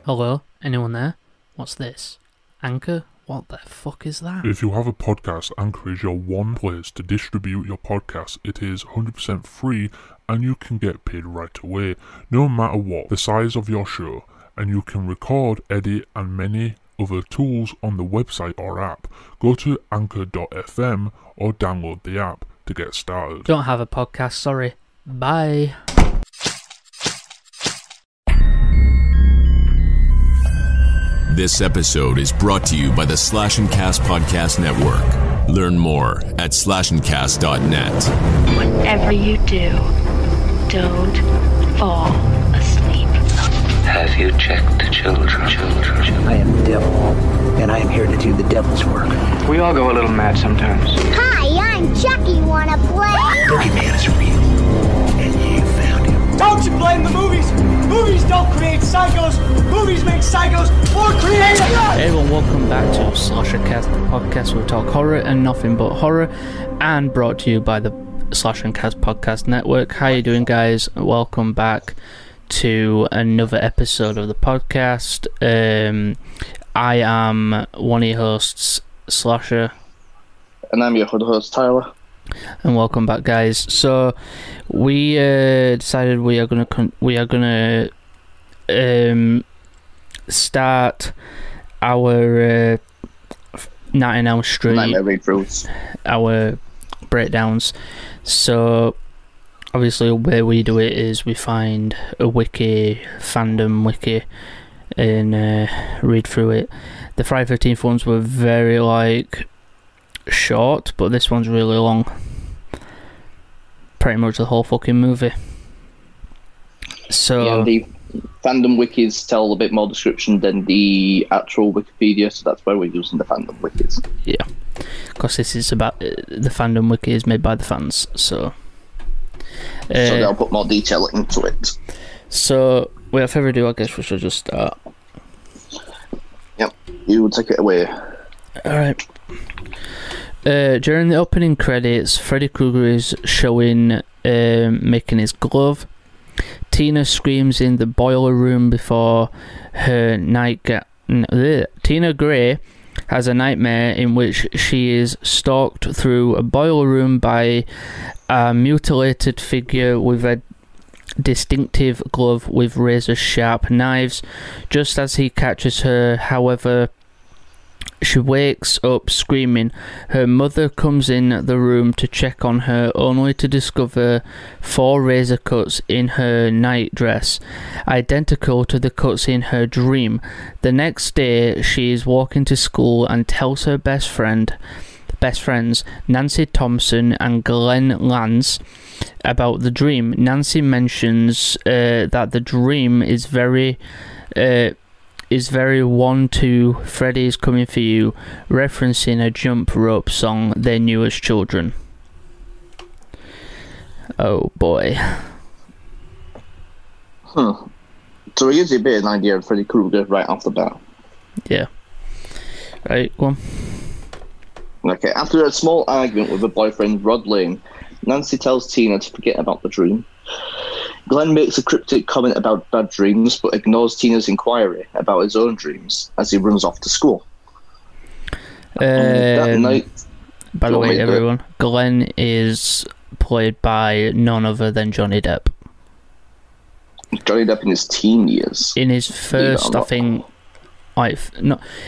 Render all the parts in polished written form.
Hello? Anyone there? What's this? Anchor? What the fuck is that? If you have a podcast, Anchor is your one place to distribute your podcast. It is 100% free and you can get paid right away, no matter what the size of your show. And you can record, edit and many other tools on the website or app. Go to anchor.fm or download the app to get started. Don't have a podcast, sorry. Bye. This episode is brought to you by the Slash and Cast Podcast Network. Learn more at slashandcast.net. Whatever you do, don't fall asleep. Have you checked the children? I am the devil, and I am here to do the devil's work. We all go a little mad sometimes. Hi, I'm Chucky. Wanna play? Boogeyman is real, and you found him. Don't you blame the movies! Movies don't create psychos! Movies make psychos more creative! Hey everyone, welcome back to Slash and Cast, the podcast where we talk horror and nothing but horror, and brought to you by the Slash and Cast Podcast Network. How you doing, guys? Welcome back to another episode of the podcast. I am one of your hosts, Slasher. And I'm your host, Tyler. And welcome back, guys. So we decided we are gonna start our Nightmare on Elm Street, Nightmare read-throughs, our breakdowns. So obviously, the way we do it is we find a wiki, fandom wiki, and read through it. The Friday 13th ones were very short, but this one's really long. Pretty much the whole fucking movie. So yeah, the fandom wikis tell a bit more description than the actual Wikipedia, so that's why we're using the fandom wikis. Yeah, because this is about the fandom wiki is made by the fans, so they'll put more detail into it. So without further ado, I guess we should just start. Yep, you take it away. Alright. During the opening credits, Freddy Krueger is showing making his glove. Tina screams in the boiler room before her Tina Gray has a nightmare in which she is stalked through a boiler room by a mutilated figure with a distinctive glove with razor-sharp knives. Just as he catches her, however, she wakes up screaming. Her mother comes in the room to check on her, only to discover 4 razor cuts in her nightdress, identical to the cuts in her dream. The next day, she is walking to school and tells her best friends, Nancy Thompson and Glenn Lance, about the dream. Nancy mentions that the dream is very 1-2, Freddy's coming for you, referencing a jump rope song they knew as children. Oh boy. So it gives you a bit of an idea of Freddy Krueger right off the bat. Yeah. Right, go on. Okay, after a small argument with her boyfriend Rod Lane, Nancy tells Tina to forget about the dream. Glenn makes a cryptic comment about bad dreams, but ignores Tina's inquiry about his own dreams as he runs off to school. That night, by the way, everyone, Glenn is played by none other than Johnny Depp. Johnny Depp in his teen years. In his first, I think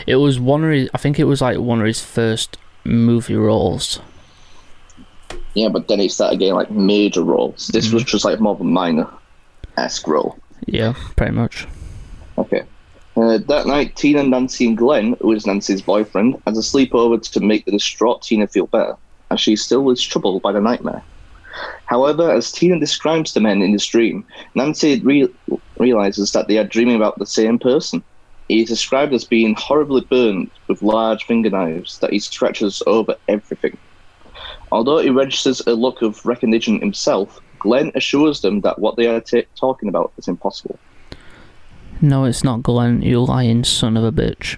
it was one of his. I think it was one of his first movie roles. Yeah, but then he started getting major roles. This was just more of a minor-esque role. Yeah, pretty much. Okay. That night, Tina, Nancy, and Glenn, who is Nancy's boyfriend, has a sleepover to make the distraught Tina feel better, as she still is troubled by the nightmare. However, as Tina describes the men in his dream, Nancy realizes that they are dreaming about the same person. He is described as being horribly burned with large finger knives that he scratches over everything. Although he registers a look of recognition himself, Glenn assures them that what they are talking about is impossible. No, it's not, Glenn, you lying son of a bitch.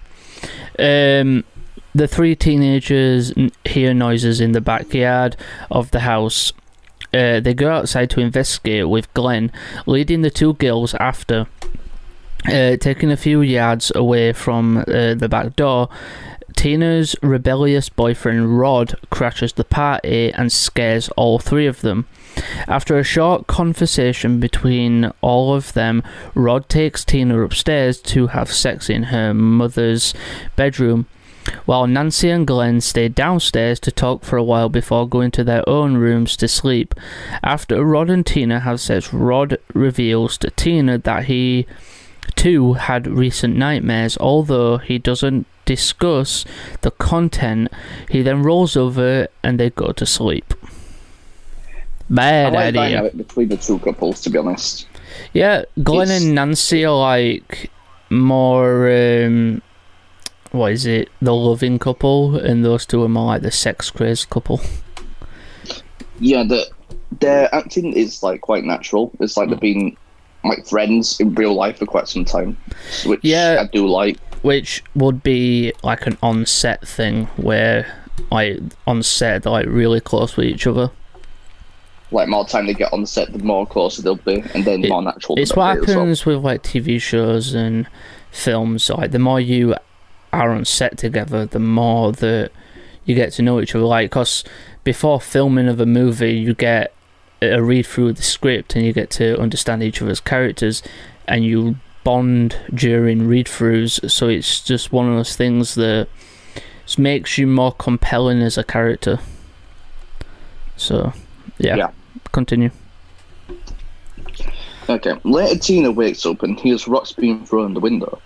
The 3 teenagers hear noises in the backyard of the house. They go outside to investigate with Glenn, leading the 2 girls after. Taking a few yards away from the back door, Tina's rebellious boyfriend Rod crashes the party and scares all three of them. After a short conversation between all of them, Rod takes Tina upstairs to have sex in her mother's bedroom, while Nancy and Glenn stay downstairs to talk for a while before going to their own rooms to sleep. After Rod and Tina have sex, Rod reveals to Tina that he too had recent nightmares, although he doesn't discuss the content. He then rolls over and they go to sleep. Bad I like idea. dynamic between the two couples, to be honest. Yeah, Glenn and Nancy are like more what is it, the loving couple, and those two are more like the sex crazed couple. Yeah, their acting is like quite natural. It's like they've been like friends in real life for quite some time, which I do like. Which would be like an on-set thing, where like on set they're like really close with each other. Like more time they get on set, the more closer they'll be, and then more natural. It's what happens with like TV shows and films. Like the more you are on set together, the more that you get to know each other. Like, because before filming of a movie, you get a read through of the script and you get to understand each other's characters, and you bond during read-throughs. So it's just one of those things that just makes you more compelling as a character. So yeah. Continue. Okay, later Tina wakes up and hears rocks being thrown in the window.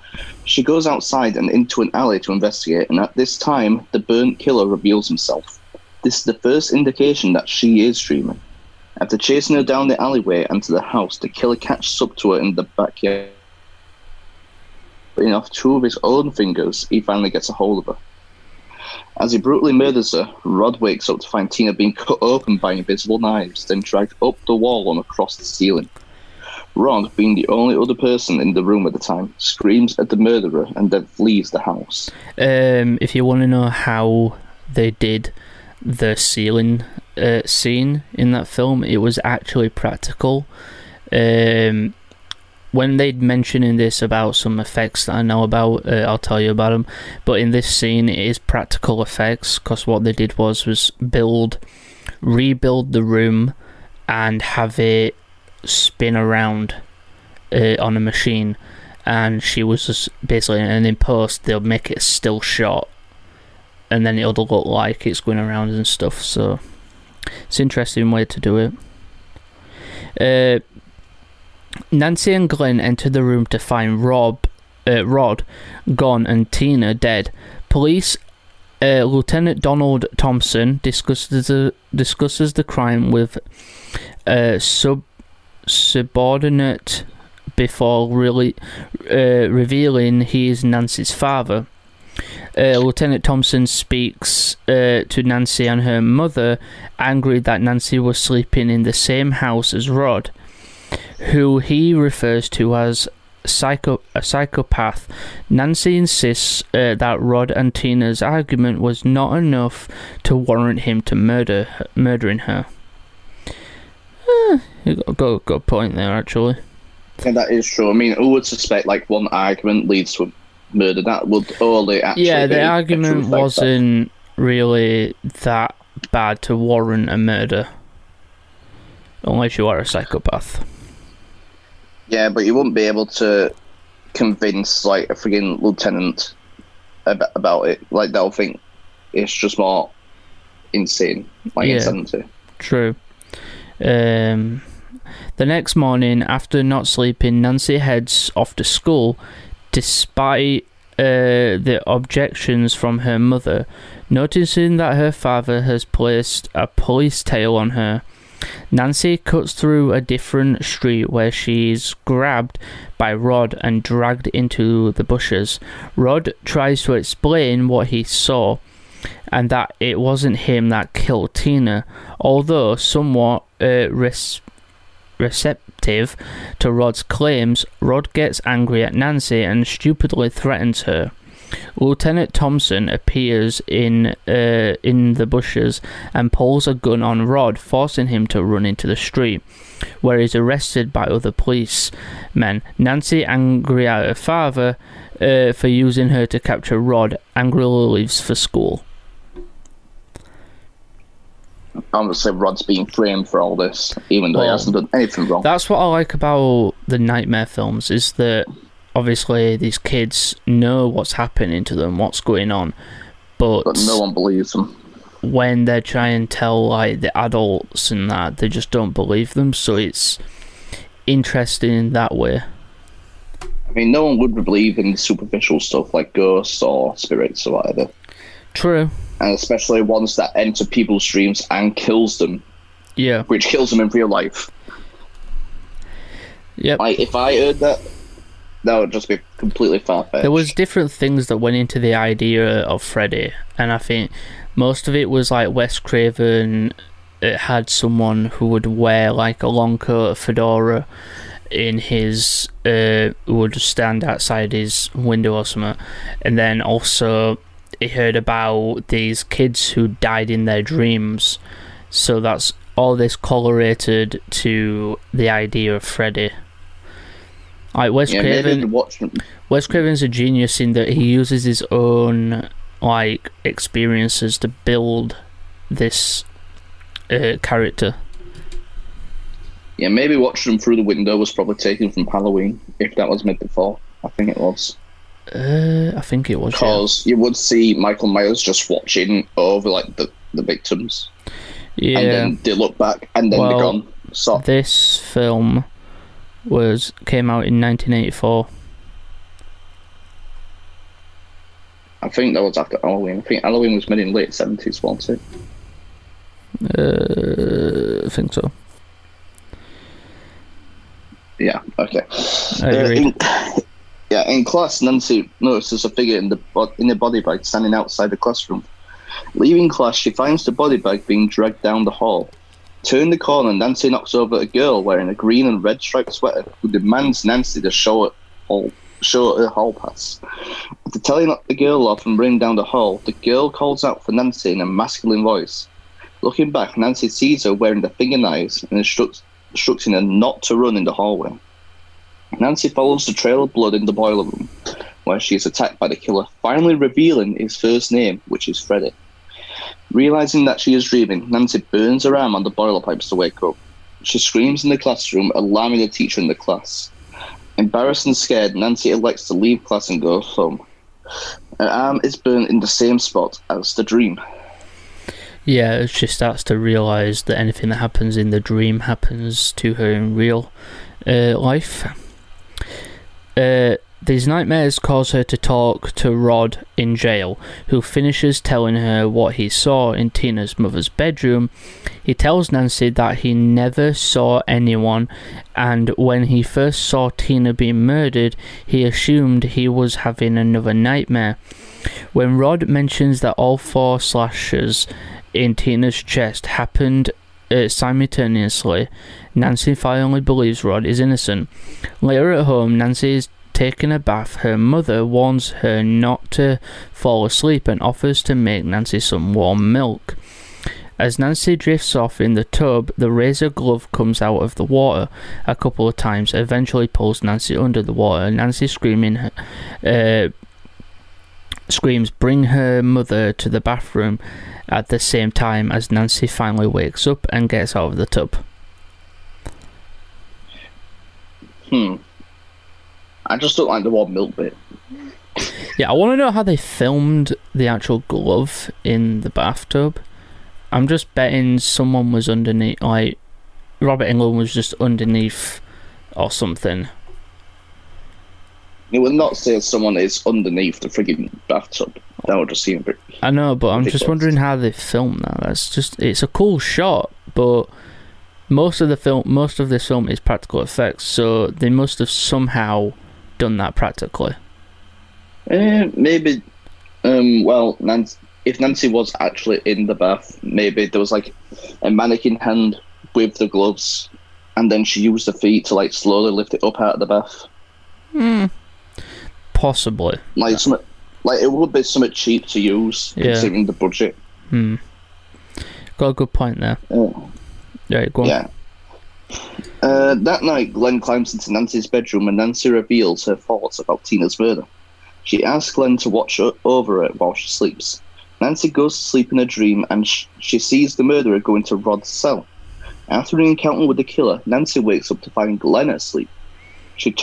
She goes outside and into an alley to investigate, and at this time, the burnt killer reveals himself. This is the first indication that she is dreaming. After chasing her down the alleyway and to the house, the killer catches up to her in the backyard. Putting off two of his own fingers, he finally gets a hold of her. As he brutally murders her, Rod wakes up to find Tina being cut open by invisible knives, then dragged up the wall and across the ceiling. Rod, being the only other person in the room at the time, screams at the murderer and then flees the house. If you want to know how they did the ceiling scene in that film, it was actually practical. When they'd mentioning this about some effects that I know about, I'll tell you about them. But in this scene, it is practical effects, because what they did was rebuild the room and have it spin around on a machine. And she was just basically, and in post, they'll make it a still shot, and then it'll look like it's going around and stuff. So it's an interesting way to do it. Nancy and Glenn enter the room to find Rod gone and Tina dead. Police Lieutenant Donald Thompson discusses the crime with a subordinate before revealing he is Nancy's father. Lieutenant Thompson speaks to Nancy and her mother, angry that Nancy was sleeping in the same house as Rod, who he refers to as a psychopath. Nancy insists that Rod and Tina's argument was not enough to warrant him to murdering her. You got a good point there, actually. And that is true. I mean, who would suspect like one argument leads to a murder? That would only actually be the argument wasn't really that bad to warrant a murder, unless you are a psychopath. Yeah, but you wouldn't be able to convince like a friggin' lieutenant about it. Like they'll think it's just more insane, like insanity. True. The next morning, after not sleeping, Nancy heads off to school, despite the objections from her mother. Noticing that her father has placed a police tail on her, Nancy cuts through a different street where she's grabbed by Rod and dragged into the bushes. Rod tries to explain what he saw and that it wasn't him that killed Tina. Although somewhat receptive to Rod's claims, Rod gets angry at Nancy and stupidly threatens her. Lieutenant Thompson appears in the bushes and pulls a gun on Rod, forcing him to run into the street, where he's arrested by other policemen. Nancy, angry at her father for using her to capture Rod, angrily leaves for school. Obviously, Rod's being framed for all this, even though he hasn't done anything wrong. That's what I like about the Nightmare films, is that obviously these kids know what's happening to them, what's going on, but no one believes them. When they try and tell like the adults and that, they just don't believe them, so it's interesting in that way. I mean, no one would believe in superficial stuff like ghosts or spirits or whatever. True. And especially ones that enter people's dreams and kills them. Yeah. Which kills them in real life. Yep. Like, if I heard that, that would just be completely far-fetched. There was different things that went into the idea of Freddy, and I think most of it was like Wes Craven. It had someone who would wear like a long coat, a fedora, in his would stand outside his window or something, and then also he heard about these kids who died in their dreams, so that's all this correlated to the idea of Freddy. Like Wes Craven's a genius in that he uses his own like experiences to build this character. Yeah, maybe watching them through the window was probably taken from Halloween, if that was made before. I think it was. I think it was. Because you would see Michael Myers just watching over like the victims. Yeah. And then they look back and then they're gone. So this film came out in 1984. I think that was after Halloween. I think Halloween was made in late 70s, wasn't it? I think so. Yeah, okay. In class, Nancy notices a figure in a body bag standing outside the classroom. Leaving class, she finds the body bag being dragged down the hall. Turning the corner, Nancy knocks over a girl wearing a green and red striped sweater who demands Nancy to show her hall pass. After telling the girl off and running down the hall, the girl calls out for Nancy in a masculine voice. Looking back, Nancy sees her wearing the finger knives and instructing her not to run in the hallway. Nancy follows the trail of blood in the boiler room, where she is attacked by the killer, finally revealing his first name, which is Freddy. Realizing that she is dreaming, Nancy burns her arm on the boiler pipes to wake up. She screams in the classroom, alarming the teacher in the class. Embarrassed and scared, Nancy elects to leave class and go home. Her arm is burned in the same spot as the dream. Yeah, she starts to realise that anything that happens in the dream happens to her in real life. These nightmares cause her to talk to Rod in jail, who finishes telling her what he saw in Tina's mother's bedroom. He tells Nancy that he never saw anyone, and when he first saw Tina being murdered, he assumed he was having another nightmare. When Rod mentions that all 4 slashes in Tina's chest happened simultaneously, Nancy finally believes Rod is innocent. Later at home, Nancy is taking a bath. Her mother warns her not to fall asleep and offers to make Nancy some warm milk. As Nancy drifts off in the tub, the razor glove comes out of the water a couple of times, eventually pulls Nancy under the water. Nancy screams, bring her mother to the bathroom at the same time as Nancy finally wakes up and gets out of the tub. I just don't like the warm milk bit. Yeah, I want to know how they filmed the actual glove in the bathtub. I'm just betting someone was underneath, like Robert Englund was just underneath or something. You would not say someone is underneath the frigging bathtub. That would just seem a bit... I know, but I'm just wondering how they filmed that. It's a cool shot, but most of this film is practical effects, so they must have somehow done that practically. Maybe. If Nancy was actually in the bath, maybe there was like a mannequin hand with the gloves, and then she used the feet to like slowly lift it up out of the bath. Possibly. Like Like, it would be something cheap to use, considering the budget. Got a good point there. Right, go on. Yeah. That night, Glenn climbs into Nancy's bedroom and Nancy reveals her thoughts about Tina's murder. She asks Glenn to watch over her while she sleeps. Nancy goes to sleep in a dream and she sees the murderer go into Rod's cell. After an encounter with the killer, Nancy wakes up to find Glenn asleep. She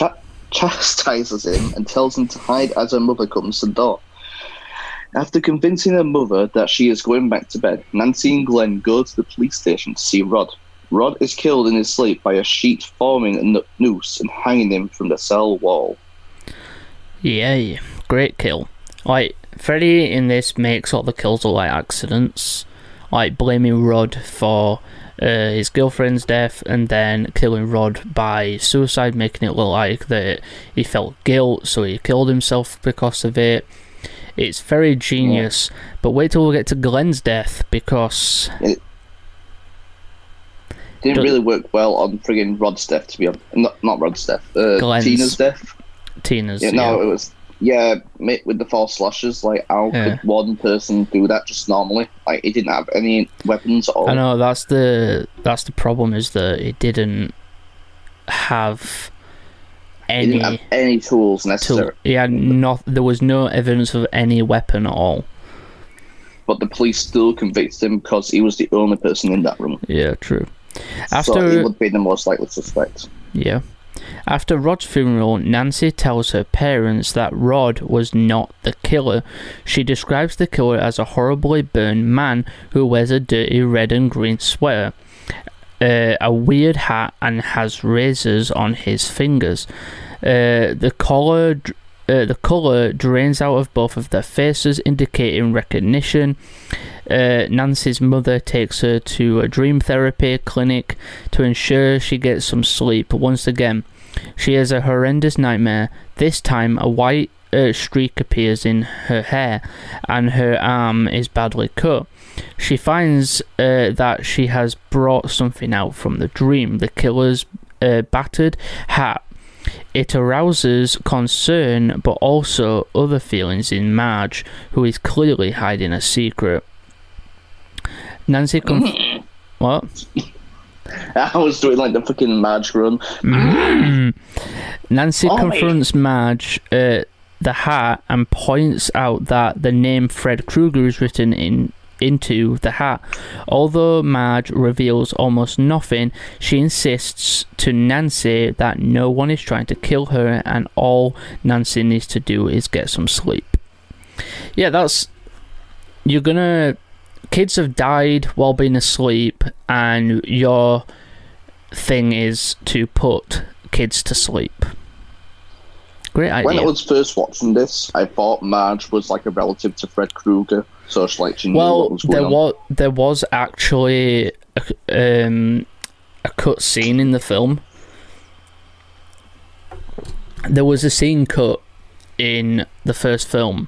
chastises him and tells him to hide as her mother comes to the door. After convincing her mother that she is going back to bed, Nancy and Glenn go to the police station to see Rod. Rod is killed in his sleep by a sheet forming a noose and hanging him from the cell wall. Yeah, great kill. Like, Freddy in this makes all the kills look like accidents, like blaming Rod for his girlfriend's death and then killing Rod by suicide, making it look like that he felt guilt, so he killed himself because of it. It's very genius, but wait till we get to Glenn's death, because it didn't really work well on friggin' Rod's death, to be honest. Not Rod's death, Tina's death. Tina's, it was, with the 4 slashes, like, how could one person do that just normally? Like, he didn't have any weapons at all. I know, that's the problem, is that he didn't have any tools necessary. There was no evidence of any weapon at all. But the police still convicted him because he was the only person in that room. Yeah, true. So he would be the most likely suspect. Yeah. After Rod's funeral, Nancy tells her parents that Rod was not the killer. She describes the killer as a horribly burned man who wears a dirty red and green sweater, a weird hat, and has razors on his fingers. The colour drains out of both of their faces, indicating recognition. Nancy's mother takes her to a dream therapy clinic to ensure she gets some sleep. Once again, she has a horrendous nightmare. This time, a white streak appears in her hair, and her arm is badly cut. She finds that she has brought something out from the dream, the killer's battered hat. It arouses concern, but also other feelings in Marge, who is clearly hiding a secret. Nancy What? I was doing like the fucking Marge run. Nancy confronts Marge, the hat, and points out that the name Fred Krueger is written into the hat. Although Marge reveals almost nothing, she insists to Nancy that no one is trying to kill her and all Nancy needs to do is get some sleep. Yeah, kids have died while being asleep, and your thing is to put kids to sleep. Great idea. When I was first watching this, I thought Marge was like a relative to Fred Krueger, so she knew what was going on. There was actually a cut scene in the film. There was a scene cut in the first film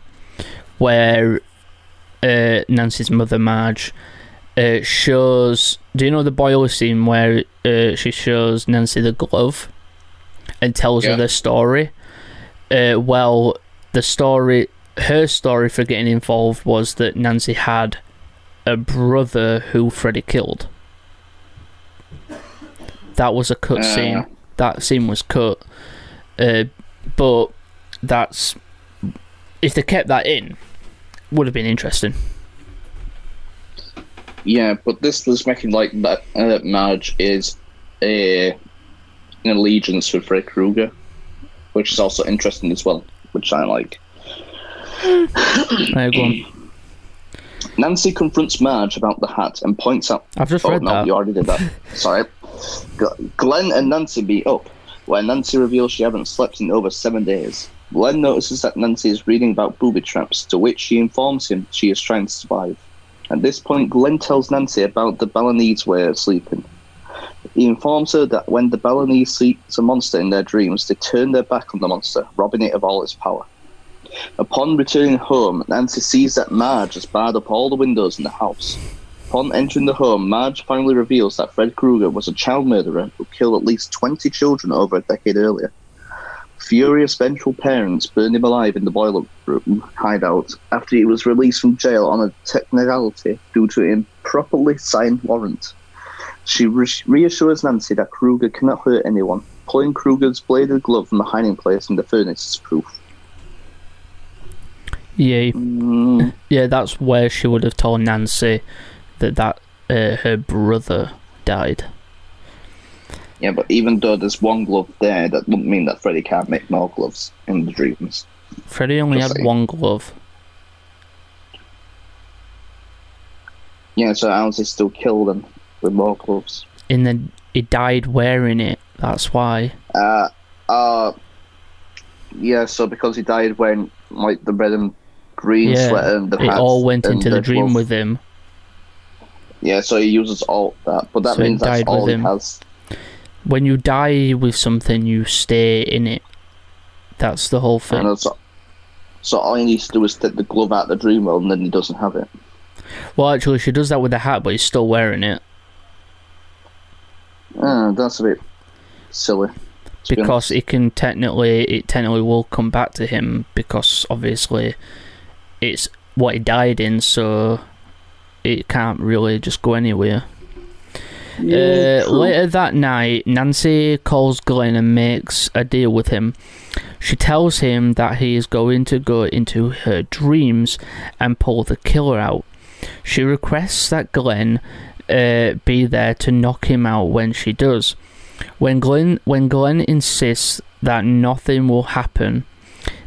where Nancy's mother, Marge, shows... Do you know the boiler scene where she shows Nancy the glove and tells her the story? Well, her story for getting involved was that Nancy had a brother who Freddy killed. That was a cut scene. That scene was cut. But that's... If they kept that in, would have been interesting. Yeah, but this was making like that Marge is an allegiance with Fred Krueger, which is also interesting as well, which I like. Right, go on. Nancy confronts Marge about the hat and points out... I've just read that. You already did that. Sorry. Glenn and Nancy meet up, where Nancy reveals she hasn't slept in over 7 days. Glenn notices that Nancy is reading about booby traps, to which she informs him she is trying to survive. At this point, Glenn tells Nancy about the Balinese way of sleeping. He informs her that when the Balinese sees a monster in their dreams, they turn their back on the monster, robbing it of all its power. Upon returning home, Nancy sees that Marge has barred up all the windows in the house. Upon entering the home, Marge finally reveals that Fred Krueger was a child murderer who killed at least 20 children over a decade earlier. Furious vengeful parents burned him alive in the boiler room hideout after he was released from jail on a technicality due to an improperly signed warrant. She reassures Nancy that Kruger cannot hurt anyone. Pulling Kruger's bladed glove from the hiding place in the furnace is proof. Yeah, yeah, that's where she would have told Nancy that her brother died. Yeah, but even though there's one glove there, that doesn't mean that Freddy can't make more gloves in the dreams. Freddy only had one glove. Yeah, so how does he still kill them with more gloves? He died wearing it. That's why. Yeah, so because he died wearing like the red and green sweater and the it hat all went into the dream glove. with him. Yeah, so he uses all that, but that So means it that's died all with he him. has. When you die with something, you stay in it. That's the whole thing. So all he needs to do is take the glove out of the dream world, and then he doesn't have it. Well, actually, she does that with the hat, but he's still wearing it. That's a bit silly. Because it technically will come back to him, because obviously it's what he died in, so it can't really just go anywhere. Later that night, Nancy calls Glenn and makes a deal with him. She tells him that he is going to go into her dreams and pull the killer out. She requests that Glenn be there to knock him out when she does. When Glenn insists that nothing will happen,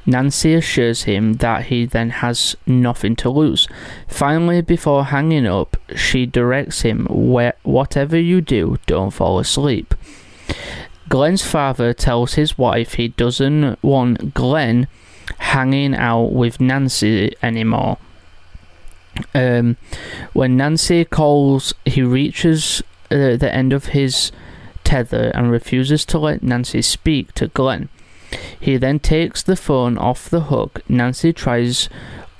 Nancy assures him that he then has nothing to lose. Finally, before hanging up, she directs him, whatever you do, don't fall asleep. Glenn's father tells his wife he doesn't want Glenn hanging out with Nancy anymore. When Nancy calls, he reaches the end of his tether and refuses to let Nancy speak to Glenn. He then takes the phone off the hook. Nancy tries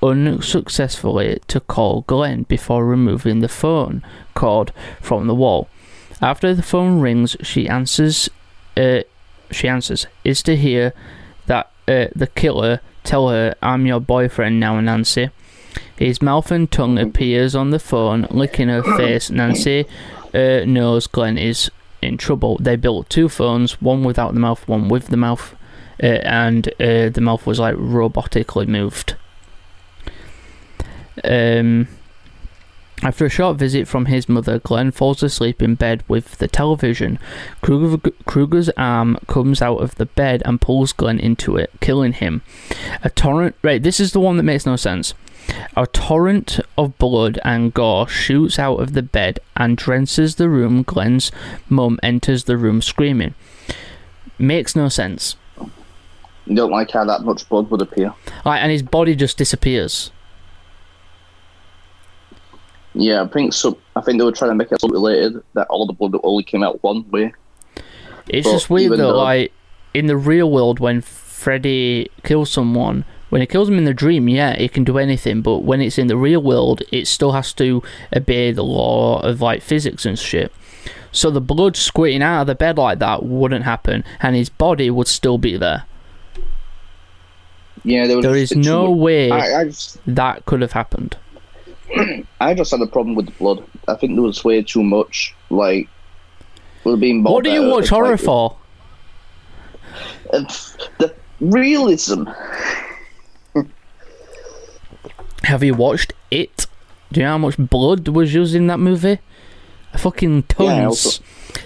unsuccessfully to call Glenn before removing the phone cord from the wall. After the phone rings, she answers. Is to hear that the killer tell her, "I'm your boyfriend now, Nancy." His mouth and tongue appears on the phone, licking her face. Nancy knows Glenn is in trouble. They built two phones, one without the mouth, one with the mouth. And the mouth was like robotically moved. After a short visit from his mother, Glenn falls asleep in bed with the television. Kruger's arm comes out of the bed and pulls Glenn into it, killing him. This is the one that makes no sense. A torrent of blood and gore shoots out of the bed and drenches the room. Glenn's mum enters the room screaming. Makes no sense. You don't like how that much blood would appear. And his body just disappears. Yeah, I think they were trying to make it so related that all the blood only came out one way. It's just weird though, like, in the real world, when Freddy kills someone, when he kills them in the dream, yeah, he can do anything, but when it's in the real world, it still has to obey the law of, like, physics and shit. So the blood squirting out of the bed like that wouldn't happen, and his body would still be there. Yeah, there is no way that could have happened. I just had a problem with the blood. I think there was way too much. Like, would have been more. What do you watch horror for? The realism. Have you watched It? Do you know how much blood was used in that movie? Fucking tons.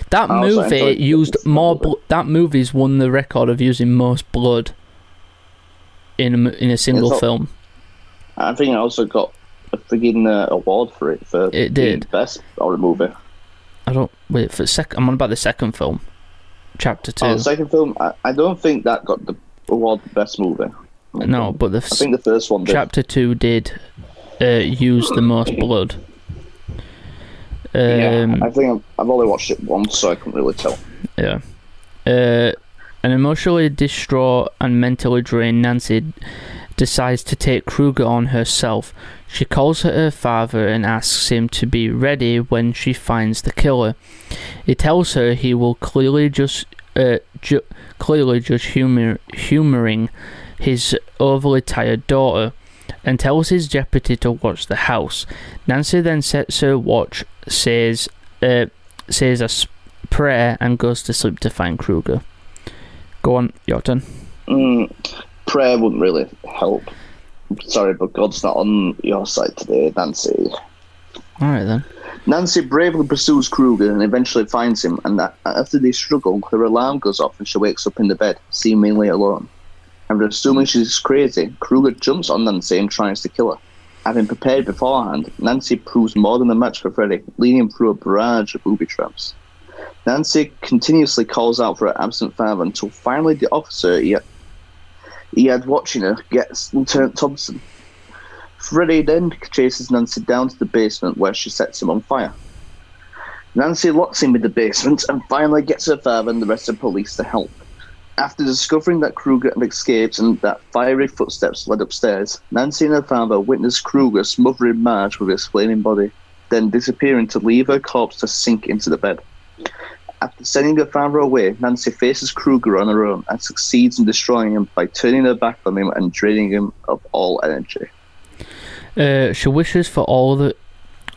That movie used more. That movie's won the record of using most blood in a single film. I think it also got a friggin' award for it. It did. Best horror movie. I'm on about the second film, Chapter 2. The second film, I don't think that got the award for best movie. No, but I think the first one did. Chapter 2 did use the most blood. I think I've only watched it once, so I couldn't really tell. Yeah. An emotionally distraught and mentally drained Nancy decides to take Kruger on herself. She calls her father and asks him to be ready when she finds the killer. He tells her he will clearly just clearly just humouring his overly tired daughter, and tells his deputy to watch the house. Nancy then sets her watch, says a prayer, and goes to sleep to find Kruger. Go on, your turn. Prayer wouldn't really help. Sorry, but God's not on your side today, Nancy. Alright then. Nancy bravely pursues Kruger and eventually finds him, and after they struggle, her alarm goes off and she wakes up in the bed, seemingly alone. After assuming she's crazy, Kruger jumps on Nancy and tries to kill her. Having prepared beforehand, Nancy proves more than a match for Freddy, leading him through a barrage of booby traps. Nancy continuously calls out for her absent father until finally the officer he had watching her gets Lieutenant Thompson. Freddy then chases Nancy down to the basement where she sets him on fire. Nancy locks him in the basement and finally gets her father and the rest of the police to help. After discovering that Kruger had escaped and that fiery footsteps led upstairs, Nancy and her father witness Kruger smothering Marge with his flaming body, then disappearing to leave her corpse to sink into the bed. After sending her father away, Nancy faces Kruger on her own and succeeds in destroying him by turning her back on him and draining him of all energy. She wishes for all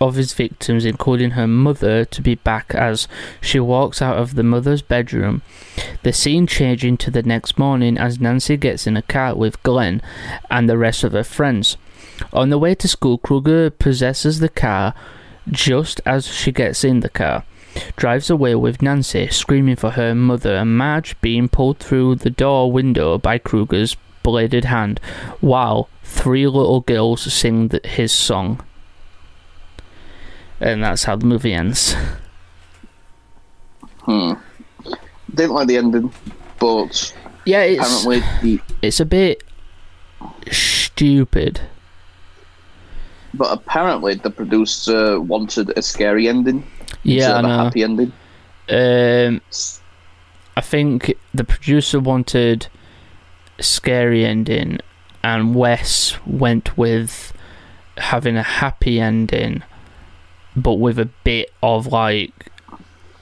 of his victims, including her mother, to be back as she walks out of the mother's bedroom. The scene changing to the next morning as Nancy gets in a car with Glenn and the rest of her friends. On the way to school, Kruger possesses the car just as she gets in the car, drives away with Nancy, screaming for her mother, and Marge being pulled through the door window by Kruger's bladed hand, while 3 little girls sing his song. And that's how the movie ends. Didn't like the ending, but yeah, apparently it's a bit stupid. But apparently the producer wanted a scary ending. Yeah, I know. A happy ending. I think the producer wanted a scary ending, and Wes went with having a happy ending, but with a bit of like,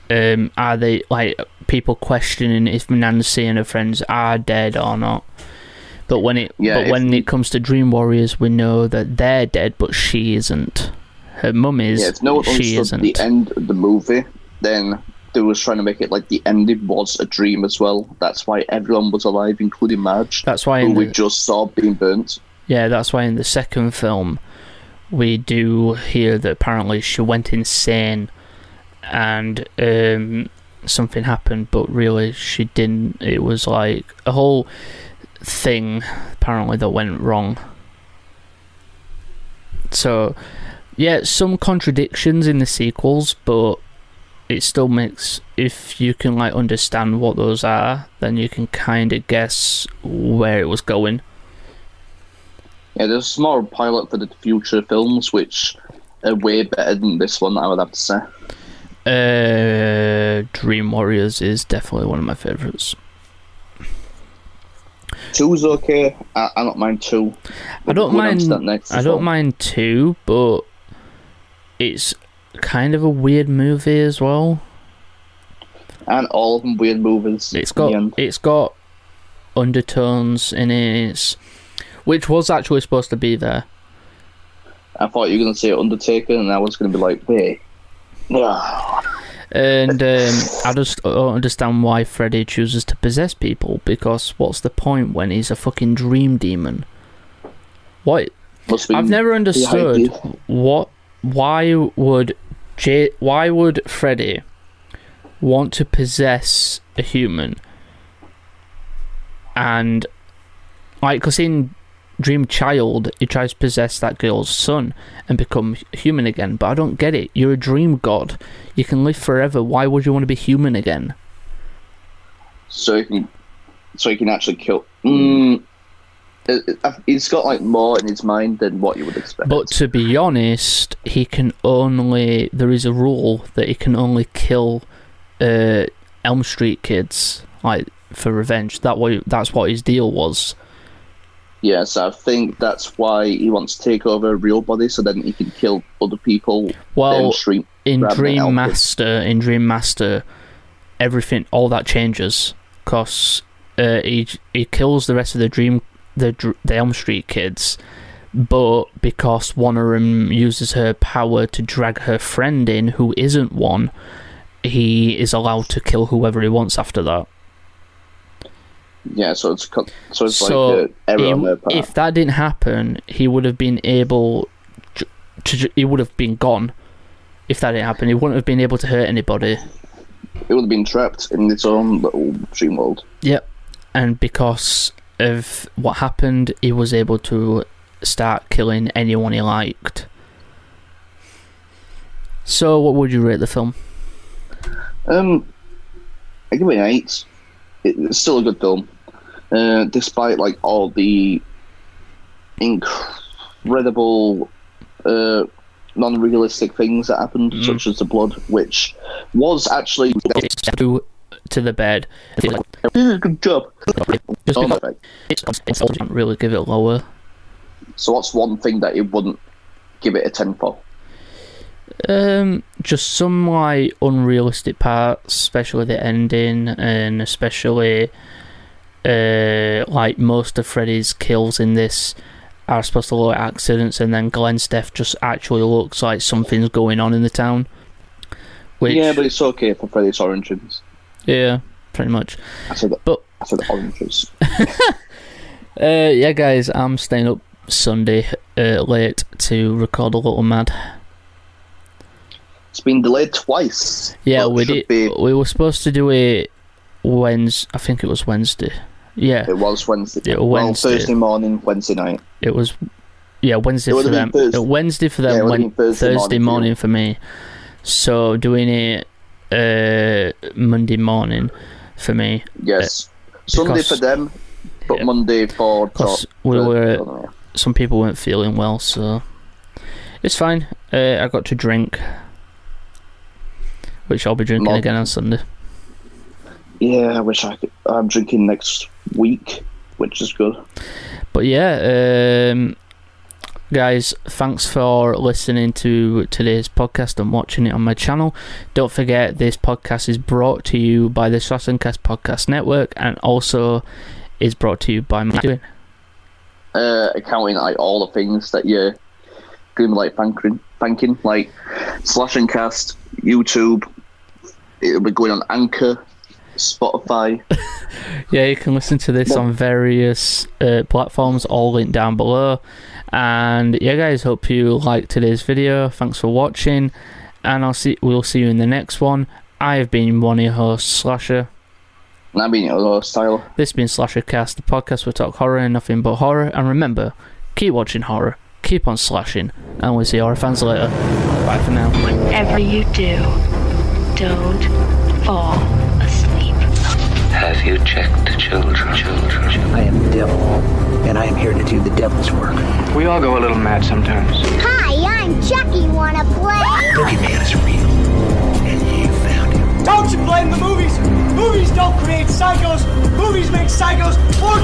are they like people questioning if Nancy and her friends are dead or not? But when it comes to Dream Warriors, we know that they're dead, but she isn't. Her mum is. Yeah, if no one she understood isn't. the end of the movie, then they was trying to make it like the ending was a dream as well. That's why everyone was alive, including Marge. That's why who we just saw being burnt. Yeah, that's why in the second film we do hear that apparently she went insane and something happened, but really she didn't. It was like a whole thing apparently that went wrong. So yeah, some contradictions in the sequels, but it still makes, if you can like understand what those are, then you can kind of guess where it was going. Yeah, there's a small pilot for the future films, which are way better than this one, I would have to say. Dream Warriors is definitely one of my favourites. 2's okay. I don't mind 2. I don't mind 2, but it's kind of a weird movie as well. And all of them weird movies. It's got undertones in it, which was actually supposed to be there. I thought you were going to say Undertaker, and I was going to be like, wait. And I just don't understand why Freddy chooses to possess people, because what's the point when he's a fucking dream demon? What? I've never understood why would Freddy want to possess a human? And like, because in Dream Child he tries to possess that girl's son and become human again, but I don't get it. You're a dream god, you can live forever, why would you want to be human again? So he can actually kill. He's got like more in his mind than what you would expect. But to be honest, there is a rule that he can only kill Elm Street kids, like for revenge. That's what his deal was. Yes, I think that's why he wants to take over a real body, so then he can kill other people. Well, in Dream Master, everything, all that changes. because he kills the rest of the Elm Street kids, but because one of them uses her power to drag her friend in, who isn't one, he is allowed to kill whoever he wants after that. Yeah, so it's like an error on their part. If that didn't happen, he would have been able to. He would have been gone. If that didn't happen, he wouldn't have been able to hurt anybody. It would have been trapped in its own little dream world. Yep, and because of what happened, he was able to start killing anyone he liked. So, what would you rate the film? I give it an 8. It's still a good film, despite like all the incredible non-realistic things that happened, such as the blood, which was actually to the bed. Good job. Just can't really give it lower. So what's one thing that you wouldn't give it a 10 for? Just some like unrealistic parts, especially the ending, and especially like most of Freddy's kills in this are supposed to look like accidents, and then Glenn's death just actually looks like something's going on in the town. Yeah, but it's okay for Freddy's Origins. Yeah, pretty much. I said oranges. Yeah, guys, I'm staying up Sunday late to record A Little Mad. It's been delayed twice. Yeah, we were supposed to do it Wednesday. I think it was Wednesday. Yeah, it was Wednesday. Wednesday. Well, Thursday morning, Wednesday night. It was, Wednesday for them. Wednesday for them. Thursday morning for me. So doing it Monday morning for me. Yes, Sunday for them, but Monday for. Because some people weren't feeling well, so it's fine. I got to drink, which I'll be drinking again on Sunday. Yeah, I wish I could. I'm drinking next week, which is good. But yeah, guys, thanks for listening to today's podcast and watching it on my channel. Don't forget, this podcast is brought to you by the Slash'n'Cast Podcast Network, and also is brought to you by me doing. Accounting like all the things that you're going to be like thanking, like Slash'n'Cast, YouTube. It'll be going on Anchor, Spotify. Yeah, you can listen to this on various platforms, all linked down below. And yeah, guys, hope you liked today's video. Thanks for watching, and we'll see you in the next one. I have been one of your hosts, Slasher. And I've been your host, Tyler. This has been SlasherCast, the podcast where we talk horror and nothing but horror. And remember, keep watching horror, keep on slashing, and we'll see horror fans later. Bye for now. Whatever you do, don't fall asleep. Have you checked the children? I am the devil, and I am here to do the devil's work. We all go a little mad sometimes. Hi, I'm Chucky. Wanna play? Boogeyman is real, and you found him. Don't you blame the movies? Movies don't create psychos. Movies make psychos more